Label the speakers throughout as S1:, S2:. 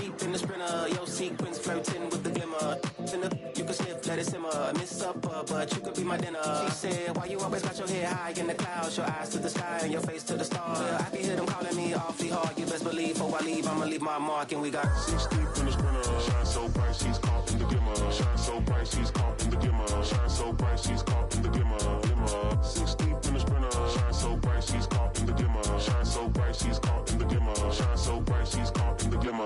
S1: deep in the sprinter, your sequence flirting with the glimmer. You can sniff, let it simmer. Miss supper, but you could be my dinner. She said, why you always got your head high in the clouds? Your eyes to the sky and your face to the stars. Yeah, I can hear them calling me awfully hard. You best believe before I leave, I'ma leave my mark. And we got
S2: 6 deep in the sprinter. Shine so bright, she's caught in the glimmer. Shine so bright, she's caught in the glimmer. Shine so bright, she's caught in the glimmer. 6 deep in the sprinter. Shine so bright, she's caught in the glimmer. Shine so bright, she's caught in the glimmer. Shine so bright, she's caught in the glimmer.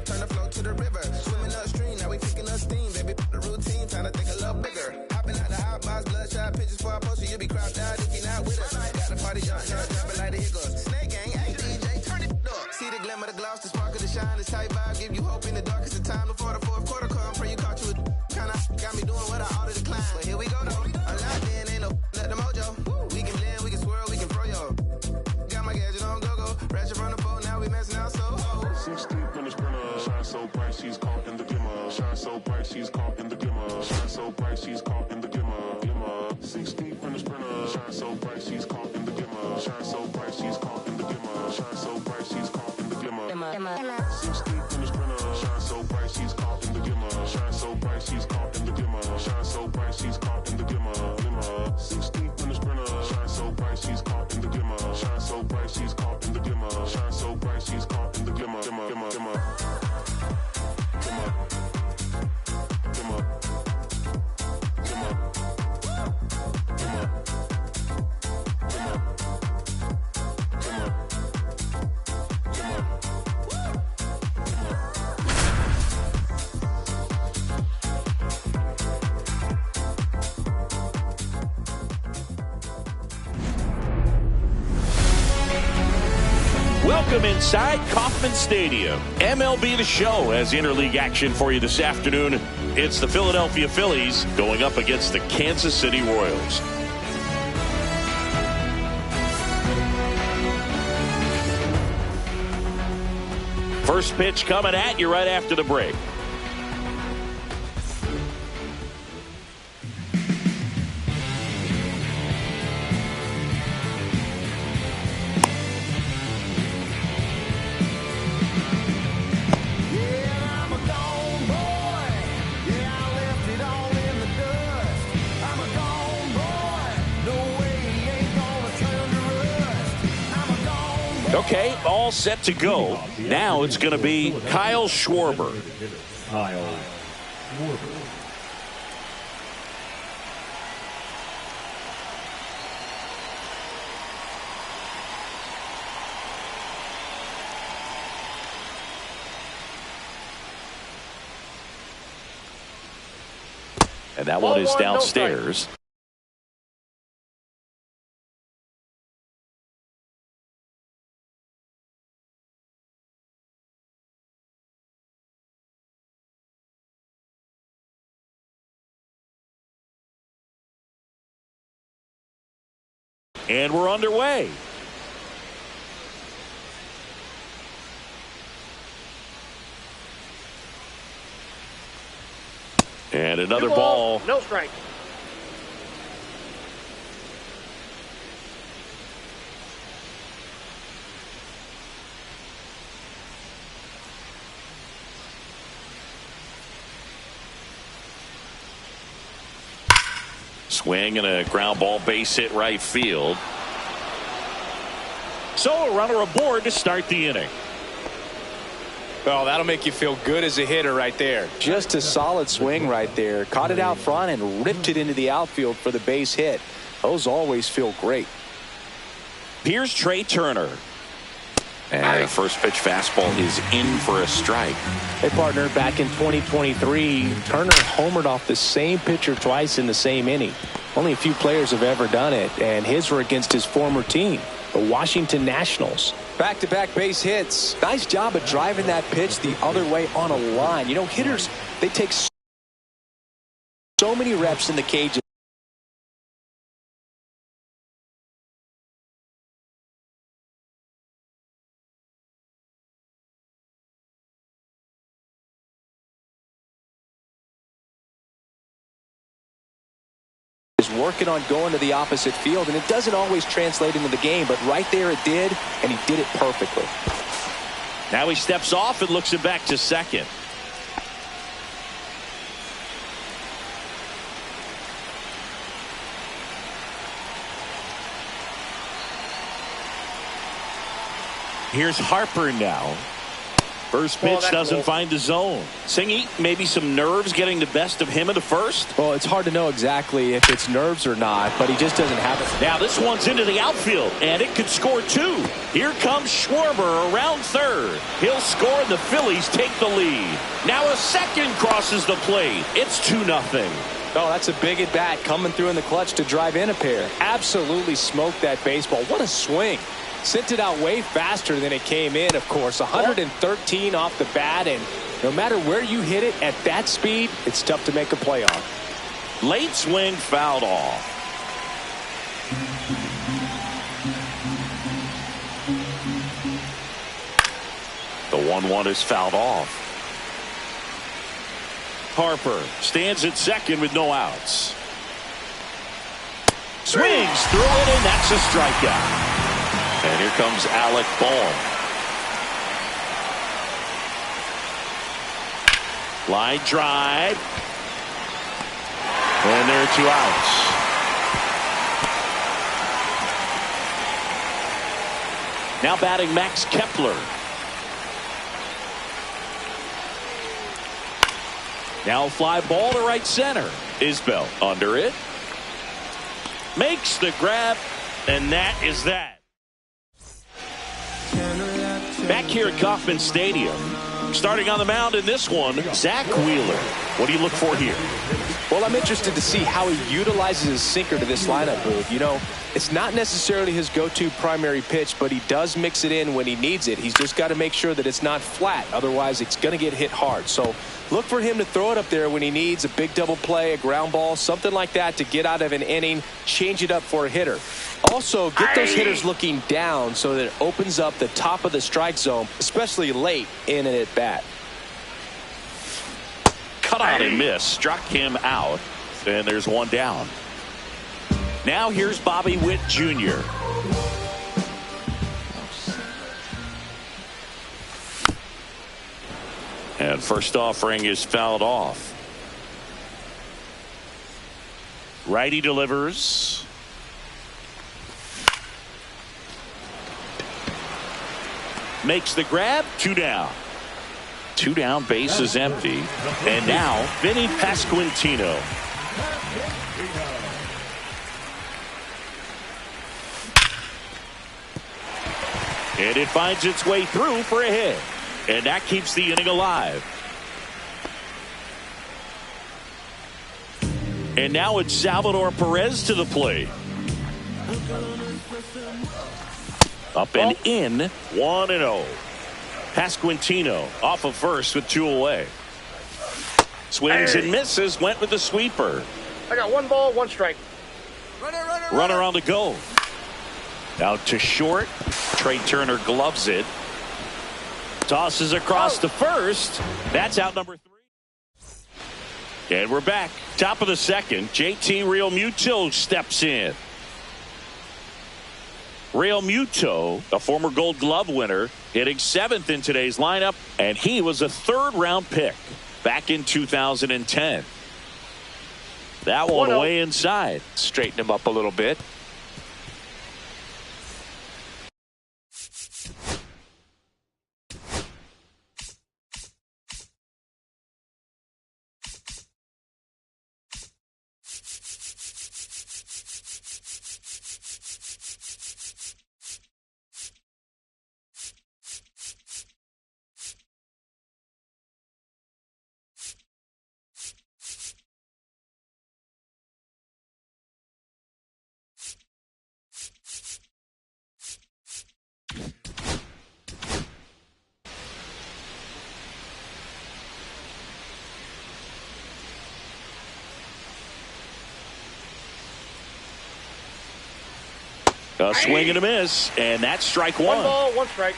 S1: Turn the flow to the river. Swimming upstream, now we picking up steam. Baby, the routine, time to think a little bigger. Hopping out the hot box, bloodshot pictures for our poster. You be cropped out, looking out with us. Got the party jump, jumping like the Eagles. Snake gang, hey DJ, turn it up. See the glimmer, the gloss, the sparkle, the shine, this tight vibe. Give you hope in the darkest of time. Before the fourth quarter come, pray you caught you with kinda got me doing what I ought to decline. But here we go though. A lot then, ain't no let the mojo. We can blend, we can swirl, we can throw yo. Got my gadget on go-go. Ratchet from the phone, now we messing out so.
S2: 6 deep in the sprinter. Shine so bright, she's caught in the glimmer. Shine so bright, she's caught in the glimmer. Shine so bright, she's caught in the glimmer. 6 deep in the sprinter. Shine so bright, she's caught in the glimmer. Shine so bright, she's caught in the glimmer. Shine so bright, she's caught in the glimmer. 6 deep in the sprinter. Shine so bright, she's caught in the glimmer. Shine so bright, she's caught in the glimmer. Shine so bright, she's caught in the glimmer. 6 deep in the sprinter. Shine so bright, she's caught in the glimmer. Shine so bright, she's caught in the glimmer. Shine so bright, she's caught in the glimmer.
S3: Welcome inside Kauffman Stadium. MLB The Show has interleague action for you this afternoon. It's the Philadelphia Phillies going up against the Kansas City Royals. First pitch coming at you right after the break. Okay, all set to go. Now it's going to be Kyle Schwarber.
S4: Kyle Schwarber.
S3: And that one is downstairs. And we're underway. And another ball.
S5: No strike.
S3: Swing and a ground ball, base hit right field. So a runner aboard to start the inning.
S6: Well, that'll make you feel good as a hitter right there. Just a solid swing right there. Caught it out front and ripped it into the outfield for the base hit. Those always feel great.
S3: Here's Trey Turner. And the first pitch fastball is in for a strike.
S7: Hey, partner, back in 2023, Turner homered off the same pitcher twice in the same inning. Only a few players have ever done it, and his were against his former team, the Washington Nationals.
S6: Back-to-back base hits. Nice job of driving that pitch the other way on a line. You know, hitters, they take so many reps in the cage. was working on going to the opposite field, and it doesn't always translate into the game, but right there it did, and he did it perfectly.
S3: Now he steps off and looks it back to second. Here's Harper now. First pitch doesn't find the zone. Singy, maybe some nerves getting the best of him in the first?
S6: Well, it's hard to know exactly if it's nerves or not, but he just doesn't have it.
S3: Now this one's into the outfield, and it could score two. Here comes Schwarber around third. He'll score, and the Phillies take the lead. Now a second crosses the plate. It's 2-0.
S6: Oh, that's a big at bat coming through in the clutch to drive in a pair. Absolutely smoked that baseball. What a swing. Sent it out way faster than it came in, of course. 113 off the bat, and no matter where you hit it at that speed, it's tough to make a play on.
S3: Late swing fouled off. The 1-1 is fouled off. Harper stands at second with no outs. Swings through it, and that's a strikeout. And here comes Alec Bohm. Line drive. And there are 2 outs. Now batting Max Kepler. Now a fly ball to right center. Isbell under it. Makes the grab. And that is that. Back here at Kauffman Stadium, starting on the mound in this one, Zach Wheeler. What do you look for here?
S6: Well, I'm interested to see how he utilizes his sinker to this lineup, Booth. You know, it's not necessarily his go-to primary pitch, but he does mix it in when he needs it. He's just got to make sure that it's not flat. Otherwise, it's going to get hit hard. So look for him to throw it up there when he needs a big double play, a ground ball, something like that to get out of an inning, change it up for a hitter. Also, get those hitters looking down so that it opens up the top of the strike zone, especially late in an at-bat.
S3: Cut out and miss. Struck him out. And there's one down. Now here's Bobby Witt Jr. And first offering is fouled off. Righty delivers. Makes the grab. 2 down. 2 down, base is empty. And now Vinny Pasquantino. And it finds its way through for a hit. And that keeps the inning alive. And now it's Salvador Perez to the plate. Up and in, 1-0. Pasquantino off of first with 2 away. Swings and misses, went with the sweeper.
S5: I got 1 ball, 1 strike.
S3: Runner on the go. Now to short. Trey Turner gloves it. Tosses across to first. That's out number 3. And we're back. Top of the second. JT Realmuto steps in. Realmuto, a former Gold Glove winner, hitting 7th in today's lineup, and he was a 3rd-round pick back in 2010. That one way inside.
S6: Straighten him up a little bit.
S3: A swing and a miss, and that's strike 1.
S5: 1 ball, 1 strike.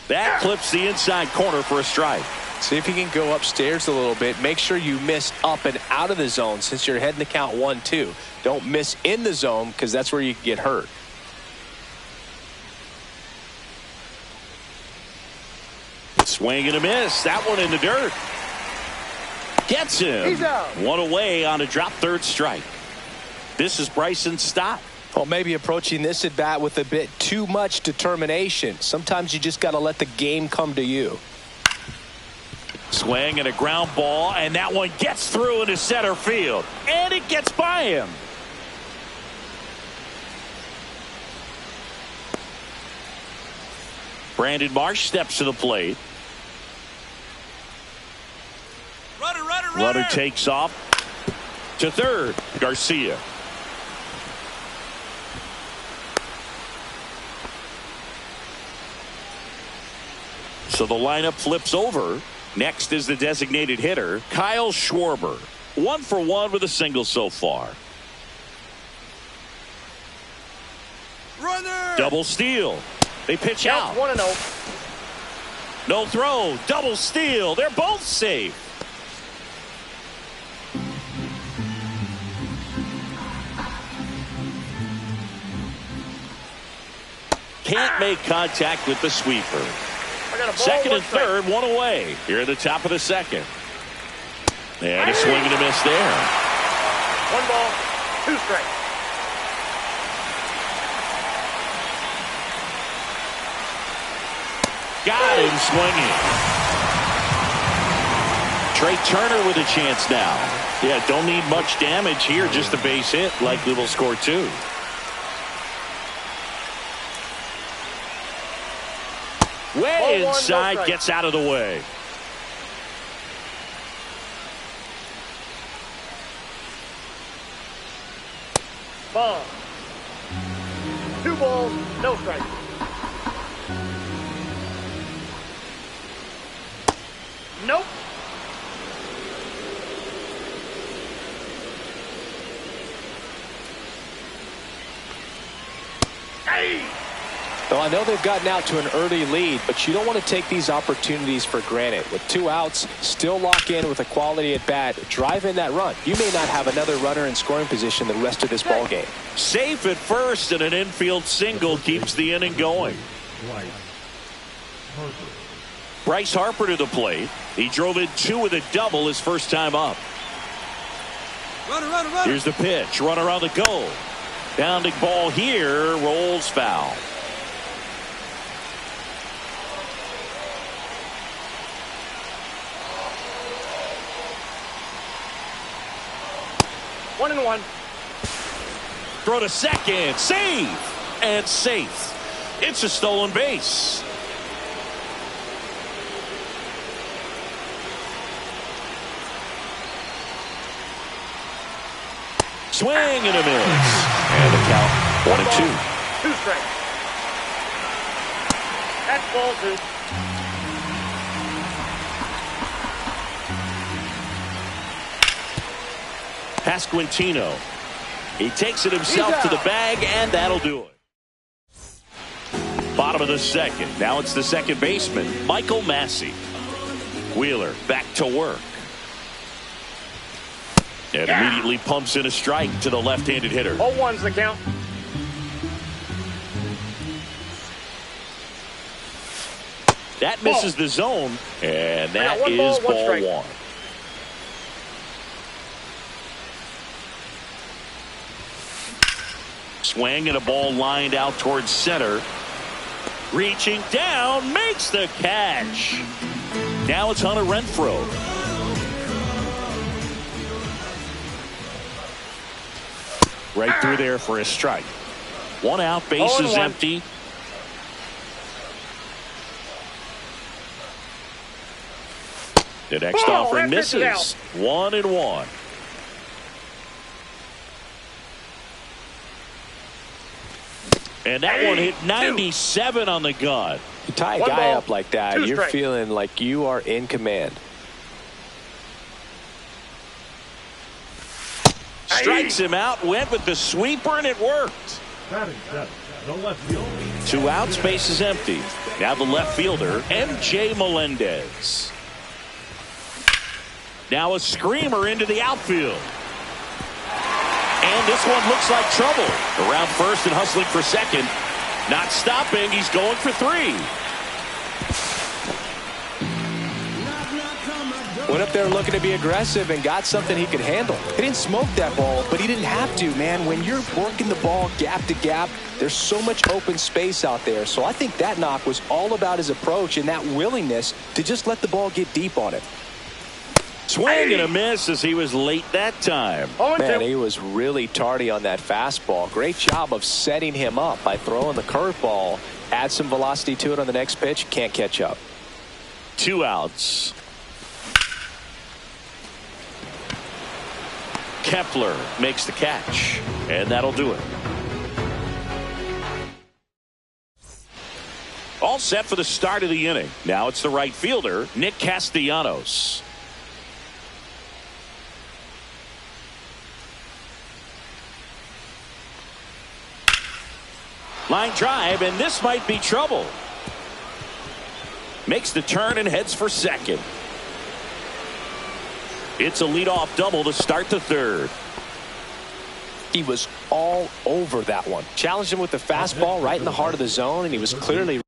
S3: That clips the inside corner for a strike.
S6: See if you can go upstairs a little bit. Make sure you miss up and out of the zone since you're heading to count 1-2. Don't miss in the zone because that's where you can get hurt.
S3: Swing and a miss. That one in the dirt. Gets him.
S5: He's out.
S3: One away on a drop third strike. This is Bryson Stott.
S6: Well, maybe approaching this at bat with a bit too much determination. Sometimes you just got to let the game come to you.
S3: Swing and a ground ball, and that one gets through into center field. And it gets by him. Brandon Marsh steps to the plate. Runner takes off to third. Garcia. So the lineup flips over. Next is the designated hitter, Kyle Schwarber. 1 for 1 with a single so far.
S1: Runner!
S3: Double steal. They pitch out.
S5: 1-0.
S3: No throw. Double steal. They're both safe. Can't make contact with the sweeper. Second and third, one away. Here at the top of the second. And a swing and a miss there.
S5: 1 ball, 2 strikes.
S3: Got him swinging. Trey Turner with a chance now. Yeah, don't need much damage here. Just a base hit. Likely will score 2. Way inside, no, gets out of the way.
S5: Ball. 2 balls, no strikes. Nope. Hey!
S6: Well, I know they've gotten out to an early lead, but you don't want to take these opportunities for granted. With 2 outs, still lock in with a quality at bat, drive in that run. You may not have another runner in scoring position the rest of this ball game.
S3: Safe at first, and an infield single keeps the inning going. Bryce Harper to the plate. He drove in 2 with a double his first time up.
S1: Runner.
S3: Here's the pitch. Runner on the go. Bounding ball here. Rolls foul.
S5: One and one.
S3: Throw to second. Save. And safe. It's a stolen base. Swing and a miss. And the count 1-2.
S5: 2 strikes. That's ball 2.
S3: Pasquantino. He takes it himself to the bag, and that'll do it. Bottom of the second. Now it's the second baseman, Michael Massey. Wheeler back to work. And immediately pumps in a strike to the left-handed hitter.
S5: 0-1's the count.
S3: That misses the zone, and that is ball 1. Swing and a ball lined out towards center. Reaching down, makes the catch. Now it's Hunter Renfroe. Right through there for a strike. 1 out, bases empty. The next offering misses. 1-1. And that one hit 97 on the gun.
S6: You tie a guy up like that, you're feeling like you are in command.
S3: Strikes him out, went with the sweeper, and it worked.
S4: The left field.
S3: 2 outs, base is empty. Now the left fielder, MJ Melendez. Now a screamer into the outfield. And this one looks like trouble. Around first and hustling for second. Not stopping. He's going for 3.
S6: Went up there looking to be aggressive and got something he could handle. He didn't smoke that ball, but he didn't have to, man. When you're working the ball gap to gap, there's so much open space out there. So I think that knock was all about his approach and that willingness to just let the ball get deep on it.
S3: Swing and a miss as he was late that time.
S6: Man, he was really tardy on that fastball. Great job of setting him up by throwing the curveball. Add some velocity to it on the next pitch. Can't catch up.
S3: 2 outs. Kepler makes the catch, and that'll do it. All set for the start of the inning. Now it's the right fielder, Nick Castellanos. Line drive, and this might be trouble. Makes the turn and heads for second. It's a leadoff double to start the third.
S6: He was all over that one. Challenged him with the fastball right in the heart of the zone, and he was clearly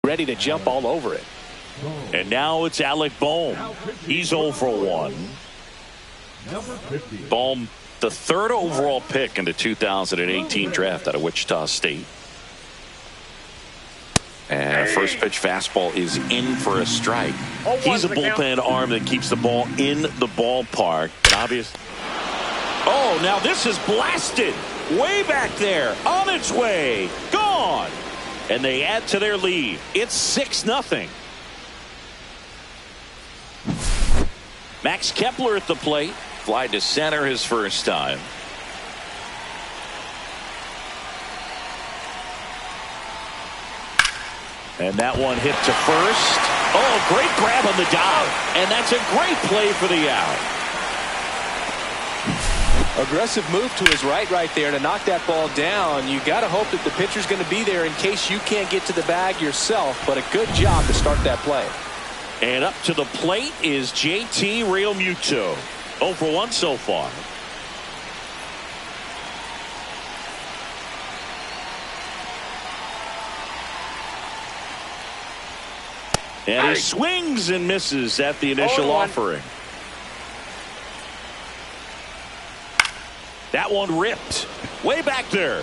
S6: ready to jump all over it.
S3: And now it's Alec Bohm. He's 0 for 1. Bohm, the 3rd overall pick in the 2018 draft out of Wichita State. And first pitch fastball is in for a strike. He's a bullpen arm that keeps the ball in the ballpark. But obviously, oh, now this is blasted way back there, on its way, gone, and they add to their lead. It's 6-0. Max Kepler at the plate. Fly to center his first time. And that one hit to first. Oh, great grab on the dive. And that's a great play for the out.
S6: Aggressive move to his right there to knock that ball down. You got to hope that the pitcher's going to be there in case you can't get to the bag yourself. But a good job to start that play.
S3: And up to the plate is JT Realmuto. 0 for 1 so far. And he swings and misses at the initial offering. That one ripped way back there.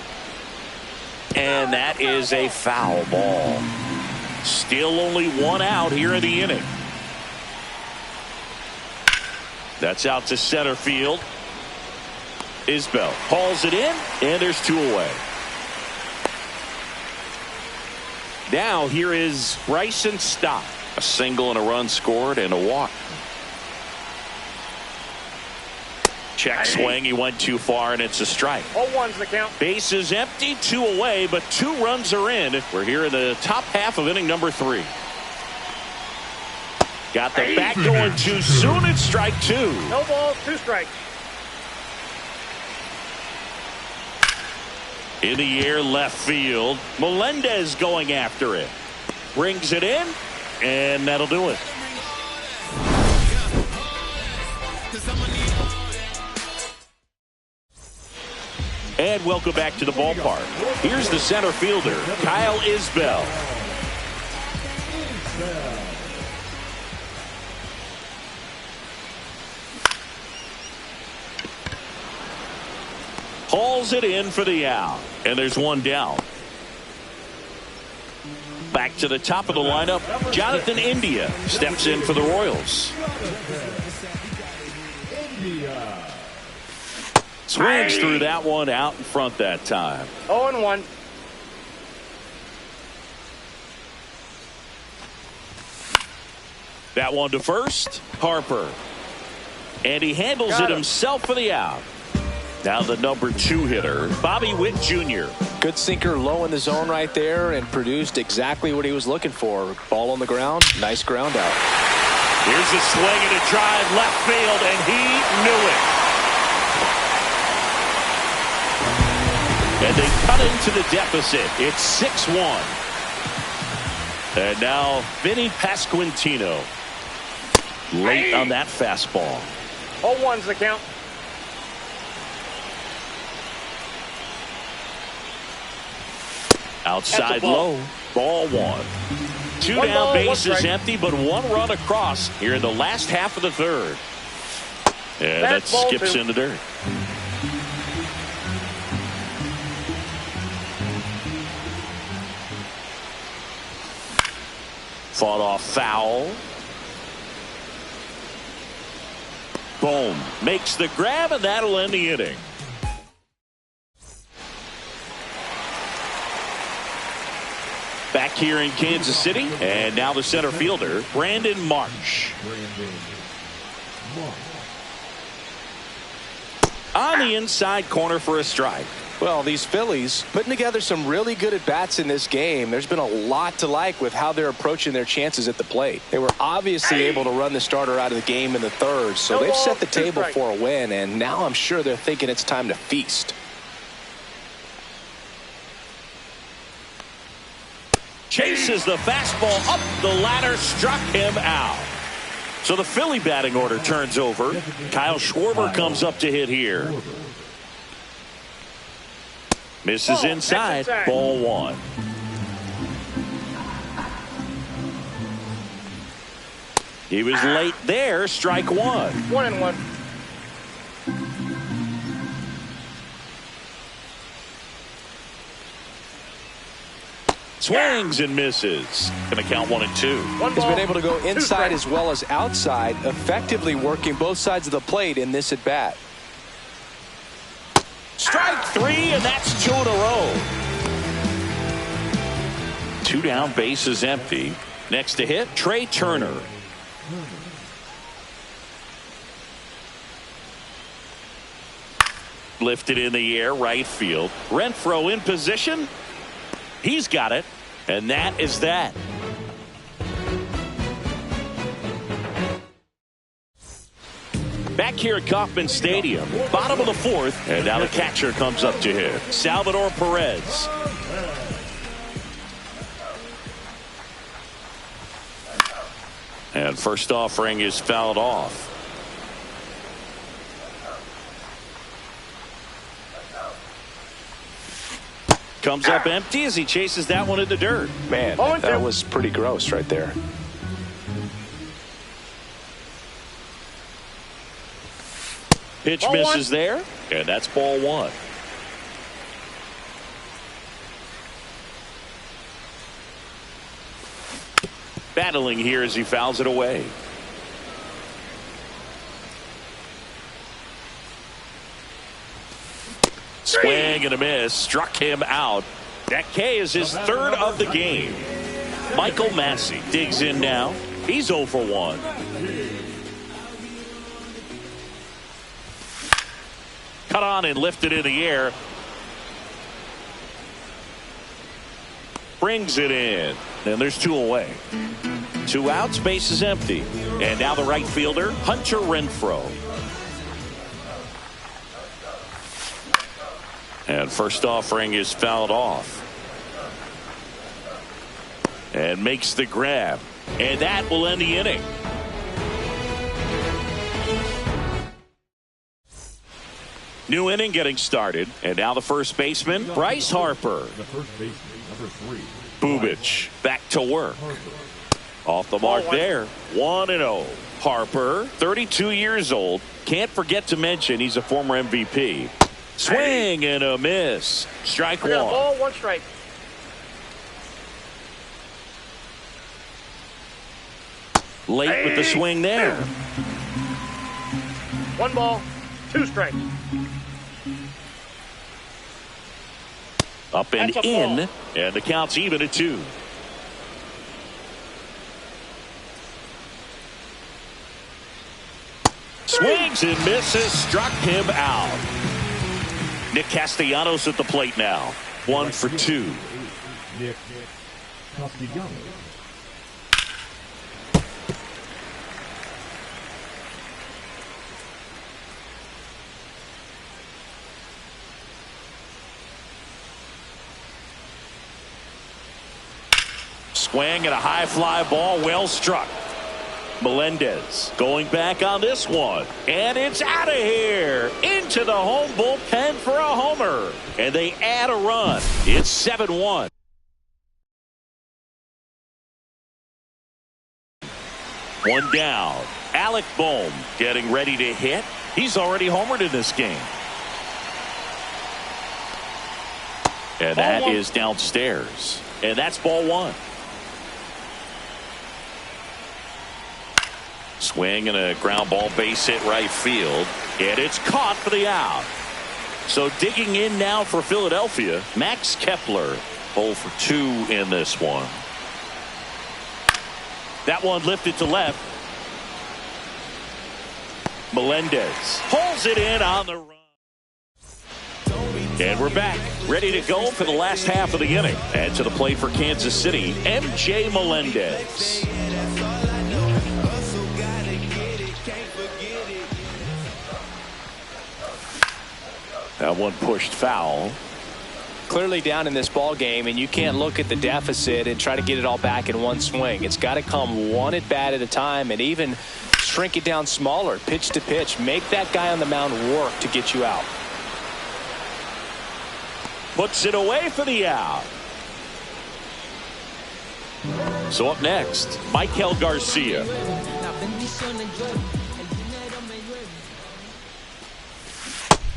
S3: And that is a foul ball. Still only 1 out here in the inning. That's out to center field. Isbell hauls it in, and there's 2 away. Now here is Bryson Stott. A single and a run scored and a walk. Check swing. He went too far, and it's a strike.
S5: 0-1's the count.
S3: Base is empty, 2 away, but 2 runs are in. We're here in the top half of inning number 3. Got the bat going too soon. It's strike 2.
S5: No balls, 2 strikes.
S3: In the air, left field. Melendez going after it. Brings it in, and that'll do it. And welcome back to the ballpark. Here's the center fielder, Kyle Isbell. Hauls it in for the out. And there's 1 down. Back to the top of the lineup, Jonathan India steps in for the Royals. Swings through that one, out in front that time.
S5: 0-1.
S3: That one to first, Harper. And he handles it himself for the out. Now the number 2 hitter, Bobby Witt Jr.
S6: Good sinker low in the zone right there and produced exactly what he was looking for. Ball on the ground, nice ground out.
S3: Here's a swing and a drive left field, and he knew it. And they cut into the deficit. It's 6-1. And now Vinny Pasquantino. Late on that fastball.
S5: 0-1's the count.
S3: Outside low. Ball 1. Two down, bases empty, but 1 run across here in the last half of the third. And that skips in the dirt. Fought off foul. Bohm makes the grab, and that'll end the inning. Back here in Kansas City, and now the center fielder, Brandon Marsh. On the inside corner for a strike.
S6: Well, these Phillies putting together some really good at-bats in this game. There's been a lot to like with how they're approaching their chances at the plate. They were obviously able to run the starter out of the game in the third, so they've set the table for a win, and now I'm sure they're thinking it's time to feast.
S3: Chases the fastball up the ladder, struck him out. So the Philly batting order turns over. Kyle Schwarber comes up to hit here. Misses inside. Ball 1. He was late there. Strike 1.
S5: 1-1.
S3: Swings and misses. Going to count 1-2.
S6: He's been able to go inside as well as outside, effectively working both sides of the plate in this at-bat.
S3: Strike 3, and that's 2 in a row. 2 down, bases empty. Next to hit, Trey Turner. Lifted in the air, right field. Renfroe in position. He's got it, and that is that. Back here at Kauffman Stadium, bottom of the 4th, and now the catcher comes up to hit. Salvador Perez. And first offering is fouled off. Comes up empty as he chases that one in the dirt.
S6: Man, that was pretty gross right there.
S3: Pitch misses there, and that's ball 1. Battling here as he fouls it away. Swing and a miss. Struck him out. That K is his 3rd of the game. Michael Massey digs in now. He's 0 for 1. Cut on and lifted in the air. Brings it in. And there's 2 away. 2 outs, base is empty. And now the right fielder, Hunter Renfroe. And first offering is fouled off. And makes the grab. And that will end the inning. New inning getting started. And now the first baseman, Bryce Harper.
S4: The first baseman, number 3.
S3: Bubich back to work. Off the mark there. 1-0. Harper, 32 years old. Can't forget to mention he's a former MVP. Swing and a miss. Strike 1.
S5: Ball, 1 strike.
S3: Late with the swing there.
S5: 1 ball, 2 strikes.
S3: Up and in, and the count's even at 2. Swings and misses, struck him out. Nick Castellanos at the plate now. 1 for 2.
S4: Nick Castellanos.
S3: swing and a high fly ball, well struck. Melendez going back on this one, and it's out of here into the home bullpen for a homer, and they add a run. It's 7-1. One down. Alec Bohm getting ready to hit. He's already homered in this game. And that is downstairs. And that's ball one. Swing and a ground ball, base hit right field. And it's caught for the out. So digging in now for Philadelphia, Max Kepler 0 for 2 in this one. That one lifted to left. Melendez pulls it in on the run. And we're back, ready to go for the last half of the inning. And to the plate for Kansas City, MJ Melendez. That one pushed foul.
S6: Clearly down in this ball game, and you can't look at the deficit and try to get it all back in one swing. It's got to come one at bat at a time, and even shrink it down smaller, pitch to pitch. Make that guy on the mound work to get you out.
S3: Puts it away for the out. So up next, Michael Garcia.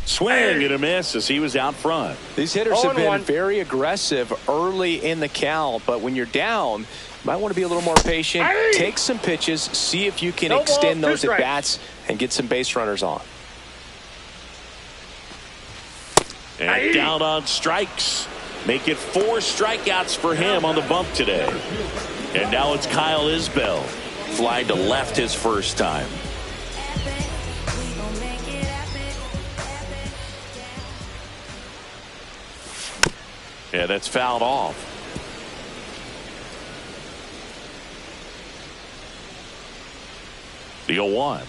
S3: Swing and a miss as he was out front.
S6: These hitters have been very aggressive early in the count, but when you're down, you might want to be a little more patient. Take some pitches, see if you can extend those at bats and get some base runners on.
S3: And down on strikes. Make it 4 strikeouts for him on the bump today. And now it's Kyle Isbell. Fly to left his first time. Yeah, that's fouled off. The 0-1.